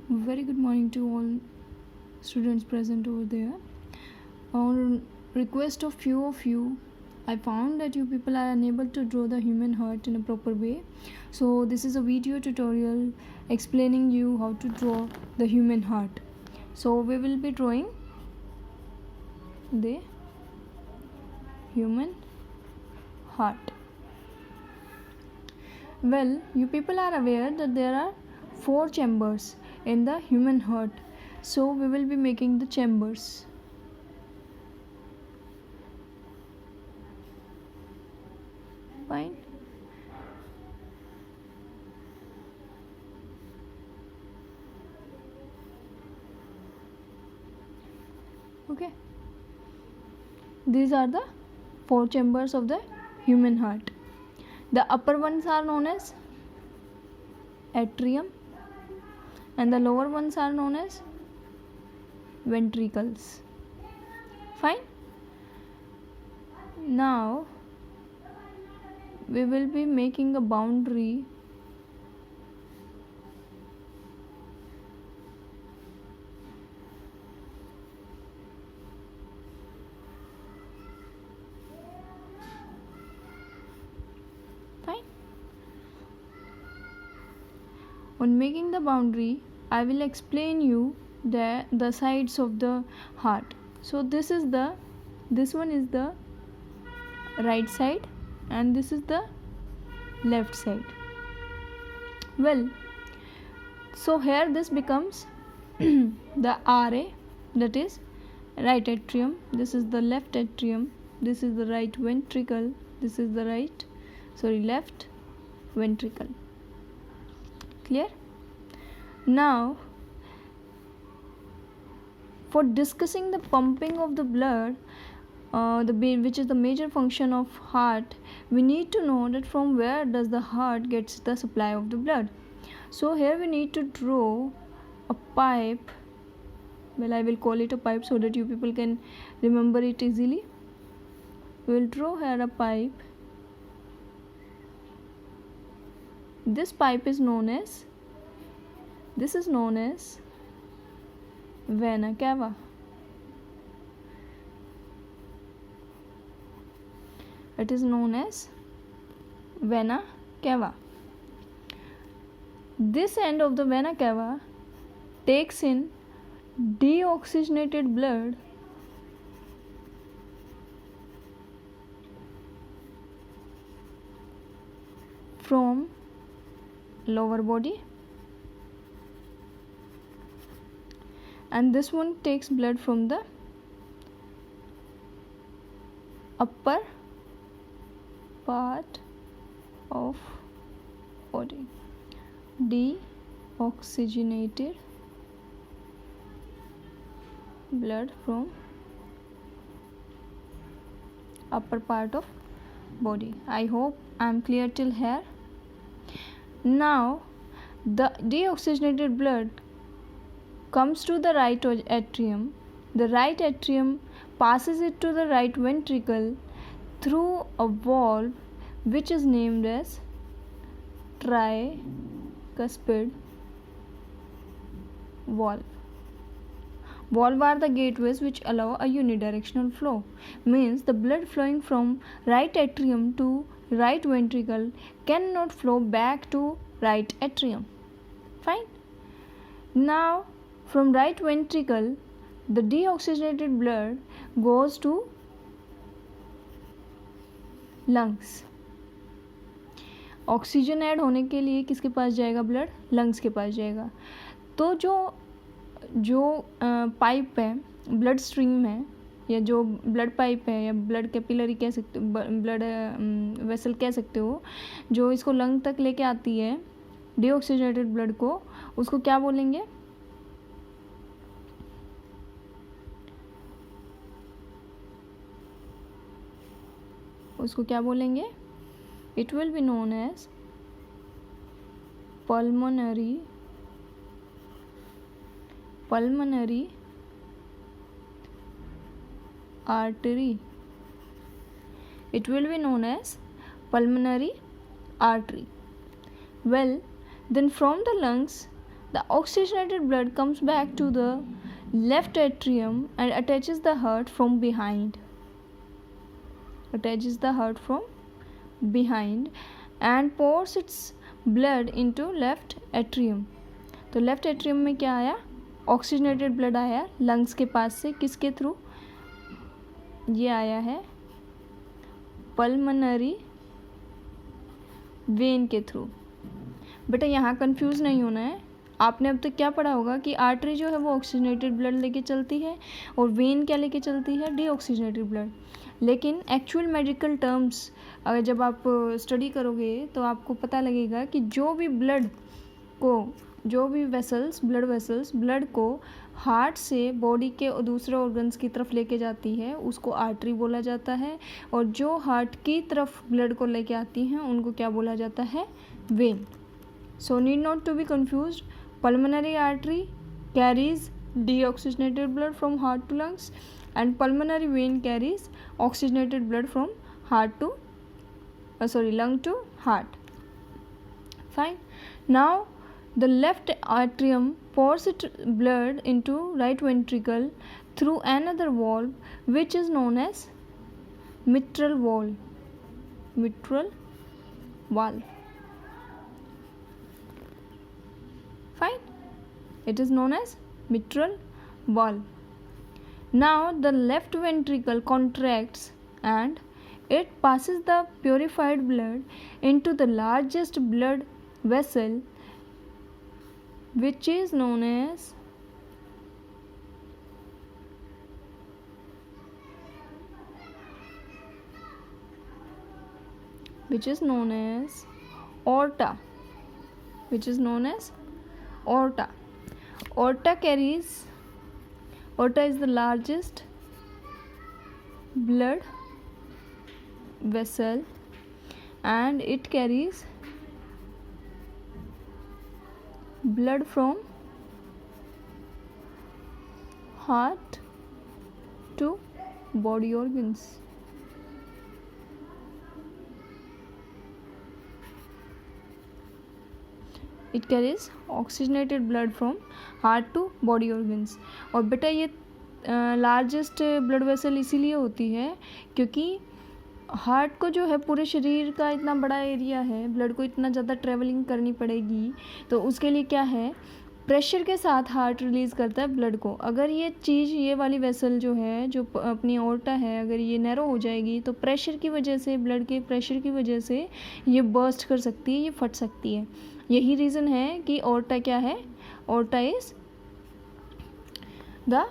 Very good morning to all students present over there. On request of few of you, I found that you people are unable to draw the human heart in a proper way. So this is a video tutorial explaining you how to draw the human heart. So we will be drawing the human heart. Well, you people are aware that there are 4 chambers in the human heart. So we will be making the chambers. Fine. Okay. These are the 4 chambers of the human heart. The upper ones are known as atrium and the lower ones are known as ventricles. Fine. Now we will be making a boundary fine. On making the boundary, I will explain you the sides of the heart. So this one is the right side and this is the left side. Well, so here this becomes the RA, that is right atrium, this is the left atrium, this is the right ventricle, this is the left ventricle. Clear? Now for discussing the pumping of the blood, which is the major function of heart, we need to know that from where does the heart gets the supply of the blood. So here we need to draw a pipe. Well, I will call it a pipe so that you people can remember it easily. We will draw here a pipe. This pipe is known as vena cava. It is known as vena cava. This end of the vena cava takes in deoxygenated blood from lower body, and this one takes blood from the upper part of body. Deoxygenated blood from upper part of body. I hope I am clear till here. Now the deoxygenated blood comes to the right atrium. The right atrium passes it to the right ventricle through a valve which is named as tricuspid valve. Valves are the gateways which allow a unidirectional flow. Means the blood flowing from right atrium to right ventricle cannot flow back to right atrium. Fine. Now from right ventricle the deoxygenated blood goes to lungs. Oxygen add होने के लिए किसके पास जाएगा blood? Lungs के पास जाएगा. तो जो pipe है, ब्लड स्ट्रीम है, या जो ब्लड पाइप है या ब्लड कैपिलरी कह सकते हो, ब्लड वेसल कह सकते हो, जो इसको लंग तक लेके आती है डीऑक्सीजनेटेड ब्लड को, उसको क्या बोलेंगे? उसको क्या बोलेंगे? It will be known as pulmonary artery. It will be known as pulmonary artery. Well, then from the lungs The oxygenated blood comes back to the left atrium and attaches the heart from behind. And pours its blood into left atrium. तो left atrium में क्या आया? Oxygenated blood आया lungs के पास से. किसके through? ये आया है पल्मोनरी वेन के थ्रू. बेटा यहाँ कंफ्यूज नहीं होना है. आपने अब तक क्या पढ़ा होगा कि आर्टरी जो है वो ऑक्सीजनेटेड ब्लड लेके चलती है और वेन क्या लेके चलती है? Deoxygenated blood. लेकिन एक्चुअल मेडिकल टर्म्स अगर जब आप स्टडी करोगे तो आपको पता लगेगा कि जो भी ब्लड वेसल्स ब्लड को हार्ट से बॉडी के दूसरे ऑर्गन्स की तरफ लेके जाती है उसको आर्टरी बोला जाता है, और जो हार्ट की तरफ ब्लड को लेके आती हैं उनको क्या बोला जाता है? Vein. So need not to be confused. Pulmonary artery carries deoxygenated blood from heart to lungs, and pulmonary vein carries oxygenated blood from lung to heart. Fine. Now the left atrium pours its blood into right ventricle through another valve which is known as mitral valve. Fine. It is known as mitral valve. Now the left ventricle contracts and it passes the purified blood into the largest blood vessel which is known as aorta. Aorta is the largest blood vessel and it carries blood from heart to body organs. It carries oxygenated blood from heart to body organs. और बेटा ये largest blood vessel इसीलिए होती है क्योंकि heart को जो है पूरे शरीर का इतना बड़ा एरिया है, ब्लड को इतना ज़्यादा ट्रैवलिंग करनी पड़ेगी, तो उसके लिए क्या है, प्रेशर के साथ हार्ट रिलीज़ करता है ब्लड को. अगर ये वाली वेसल जो है, जो अपनी एओर्टा है, अगर ये नैरो हो जाएगी तो प्रेशर की वजह से, ब्लड के प्रेशर की वजह से ये बर्स्ट कर सकती है, ये फट सकती है. यही रीज़न है कि एओर्टा क्या है? Aorta is the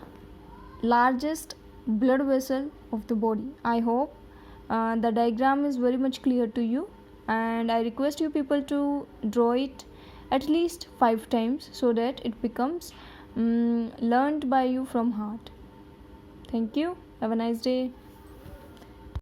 largest blood vessel of the body. I hope the diagram is very much clear to you, and I request you people to draw it at least 5 times so that it becomes learned by you from heart. Thank you. Have a nice day.